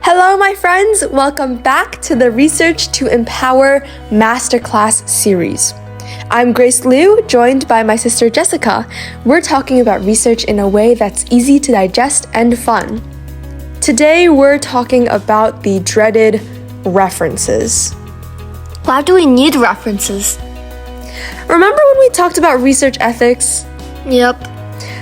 Hello, my friends! Welcome back to the Research to Empower Masterclass series. I'm Grace Liu, joined by my sister Jessica. We're talking about research in a way that's easy to digest and fun. Today, we're talking about the dreaded references. Why do we need references? Remember when we talked about research ethics? Yep.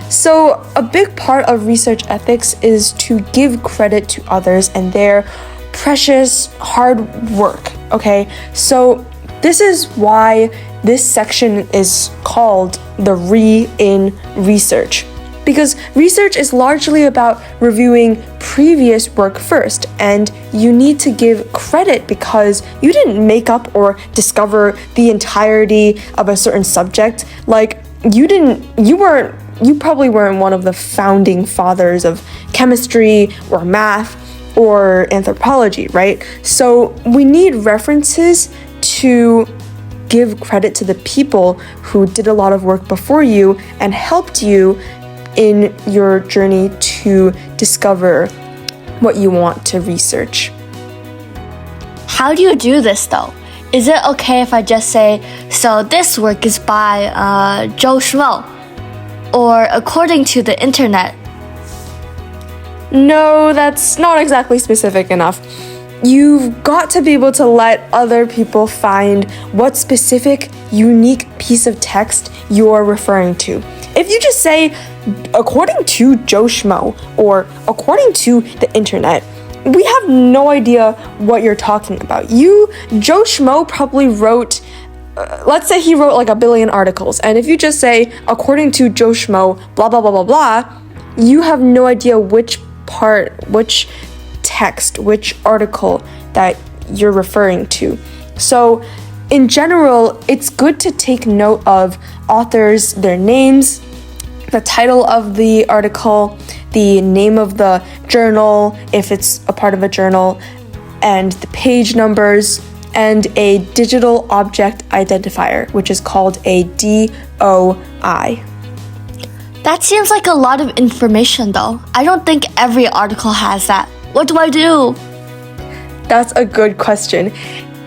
So, a big part of research ethics is to give credit to others and their precious hard work, okay? So, this is why this section is called the Re in research. Because research is largely about reviewing previous work first, and you need to give credit because you didn't make up or discover the entirety of a certain subject. Like, you probably weren't one of the founding fathers of chemistry or math or anthropology, right? So we need references to give credit to the people who did a lot of work before you and helped you in your journey to discover what you want to research. How do you do this though? Is it okay if I just say, so this work is by Joe Schmo? Or according to the internet? No, that's not exactly specific enough. You've got to be able to let other people find what specific, unique piece of text you're referring to. If you just say, according to Joe Schmo, or according to the internet, we have no idea what you're talking about. Joe Schmo probably wrote let's say he wrote like a billion articles, and if you just say, according to Joe Schmo, blah, blah, blah, blah, blah, you have no idea which text, which article that you're referring to. So, in general, it's good to take note of authors, their names, the title of the article, the name of the journal, if it's a part of a journal, and the page numbers, and a digital object identifier, which is called a DOI. That seems like a lot of information though. I don't think every article has that. What do I do? That's a good question.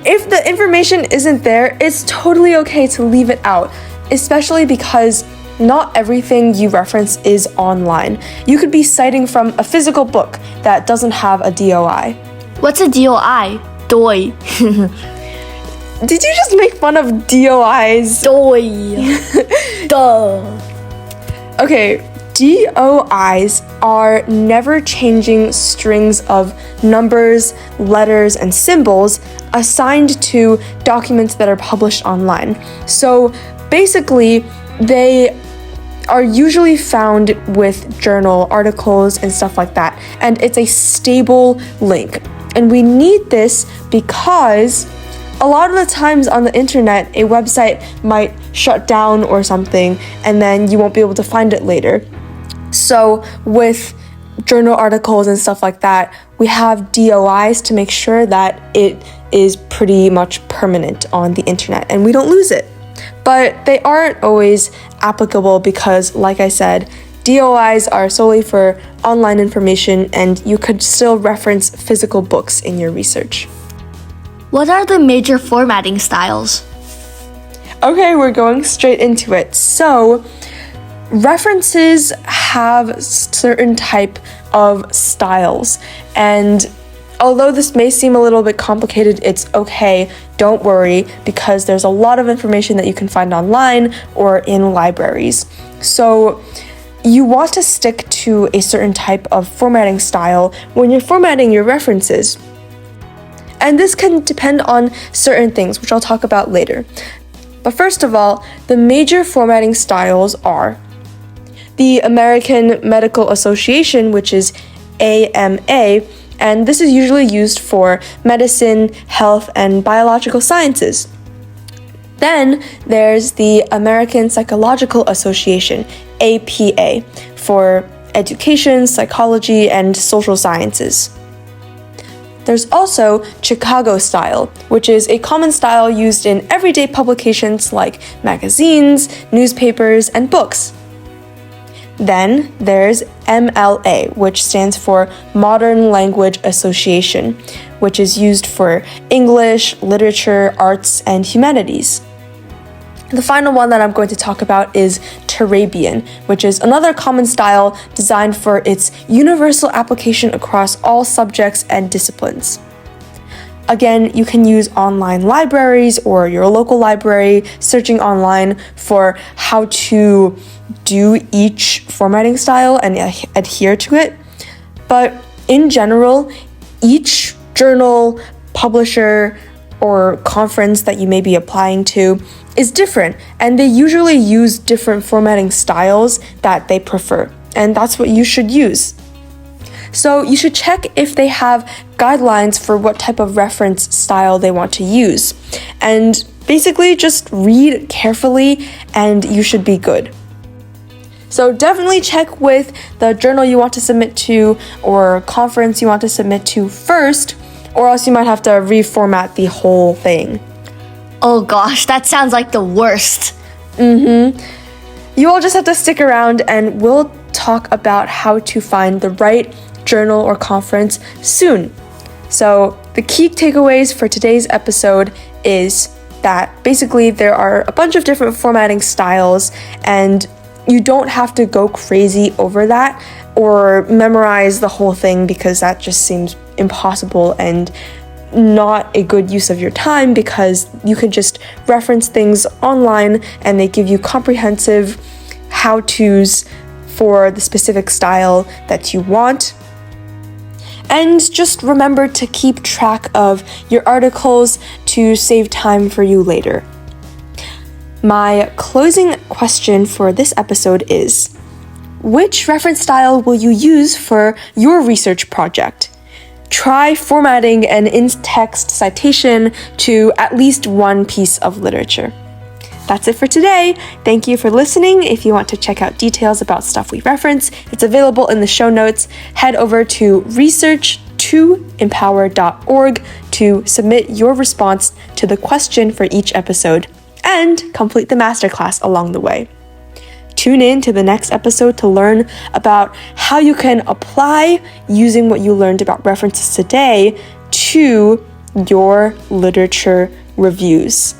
If the information isn't there, it's totally okay to leave it out, especially because not everything you reference is online. You could be citing from a physical book that doesn't have a DOI. What's a DOI? Doi. Did you just make fun of DOIs? Doi. Duh. Okay, DOIs are never-changing strings of numbers, letters, and symbols assigned to documents that are published online. So basically, they are usually found with journal articles and stuff like that, and it's a stable link. And we need this because a lot of the times on the internet, a website might shut down or something, and then you won't be able to find it later. So with journal articles and stuff like that, we have DOIs to make sure that it is pretty much permanent on the internet and we don't lose it. But they aren't always applicable because, like I said, DOIs are solely for online information, and you could still reference physical books in your research. What are the major formatting styles? Okay, we're going straight into it. So, references have certain type of styles, and although this may seem a little bit complicated, it's okay. Don't worry, because there's a lot of information that you can find online or in libraries. So, you want to stick to a certain type of formatting style when you're formatting your references. And this can depend on certain things, which I'll talk about later. But first of all, the major formatting styles are the American Medical Association, which is AMA, and this is usually used for medicine, health, and biological sciences. Then there's the American Psychological Association, APA, for education, psychology, and social sciences. There's also Chicago style, which is a common style used in everyday publications like magazines, newspapers, and books. Then there's MLA, which stands for Modern Language Association, which is used for English, literature, arts, and humanities. The final one that I'm going to talk about is Turabian, which is another common style designed for its universal application across all subjects and disciplines. Again, you can use online libraries or your local library, searching online for how to do each formatting style and adhere to it. But in general, each journal, publisher, or conference that you may be applying to is different, and they usually use different formatting styles that they prefer, and that's what you should use. So you should check if they have guidelines for what type of reference style they want to use. And basically just read carefully and you should be good. So definitely check with the journal you want to submit to or conference you want to submit to first, or else you might have to reformat the whole thing. Oh gosh, that sounds like the worst. You all just have to stick around and we'll talk about how to find the right journal or conference soon. So the key takeaways for today's episode is that basically there are a bunch of different formatting styles and you don't have to go crazy over that or memorize the whole thing, because that just seems impossible and not a good use of your time, because you can just reference things online and they give you comprehensive how-tos for the specific style that you want. And just remember to keep track of your articles to save time for you later. My closing question for this episode is, which reference style will you use for your research project? Try formatting an in-text citation to at least one piece of literature. That's it for today. Thank you for listening. If you want to check out details about stuff we reference, it's available in the show notes. Head over to research2empower.org to submit your response to the question for each episode and complete the masterclass along the way. Tune in to the next episode to learn about how you can apply using what you learned about references today to your literature reviews.